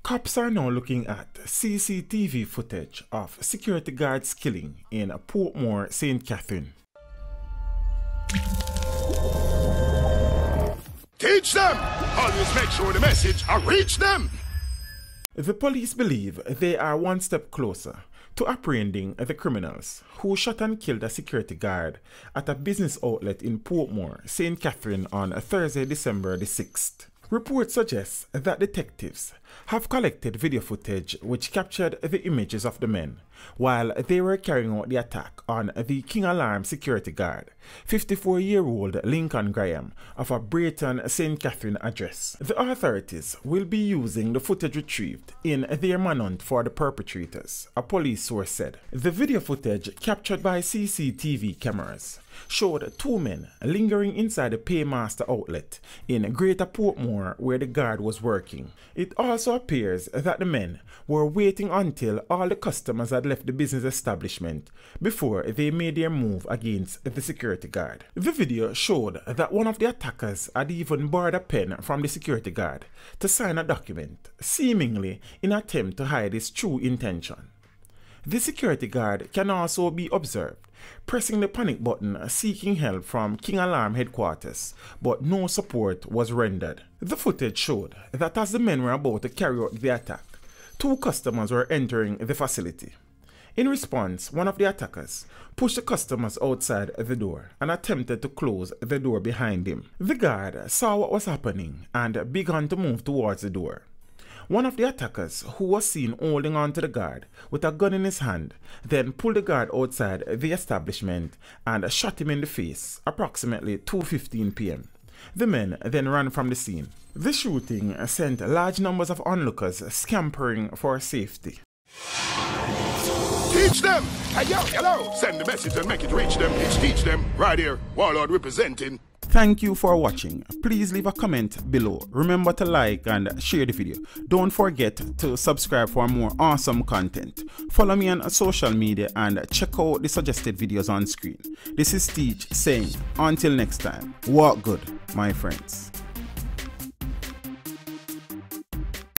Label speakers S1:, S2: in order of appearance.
S1: Cops are now looking at CCTV footage of security guards killing in Portmore St Catherine.
S2: Teach them! Always make sure the message reach them!
S1: The police believe they are one step closer to apprehending the criminals who shot and killed a security guard at a business outlet in Portmore St Catherine on Thursday, December the 6th. Reports suggest that detectives have collected video footage which captured the images of the men while they were carrying out the attack on the King Alarm security guard, 54-year-old Lincoln Graham of a Brayton St Catherine address. The authorities will be using the footage retrieved in their manhunt for the perpetrators, a police source said. The video footage captured by CCTV cameras showed two men lingering inside the Paymaster outlet in Greater Portmore where the guard was working. It also appears that the men were waiting until all the customers had left the business establishment before they made their move against the security guard. The video showed that one of the attackers had even borrowed a pen from the security guard to sign a document, seemingly in an attempt to hide his true intention. The security guard can also be observed pressing the panic button seeking help from King Alarm headquarters, but no support was rendered. The footage showed that as the men were about to carry out the attack, two customers were entering the facility. In response, one of the attackers pushed the customers outside the door and attempted to close the door behind him. The guard saw what was happening and began to move towards the door. One of the attackers, who was seen holding on to the guard with a gun in his hand, then pulled the guard outside the establishment and shot him in the face approximately 2:15 p.m. The men then ran from the scene. The shooting sent large numbers of onlookers scampering for safety.
S2: Teach them! Hey, yo, hello! Send the message and make it reach them. It's Teach Them, right here, Warlord representing.
S1: Thank you for watching. Please leave a comment below. Remember to like and share the video. Don't forget to subscribe for more awesome content. Follow me on social media and check out the suggested videos on screen. This is Teach saying, until next time, walk good, my friends.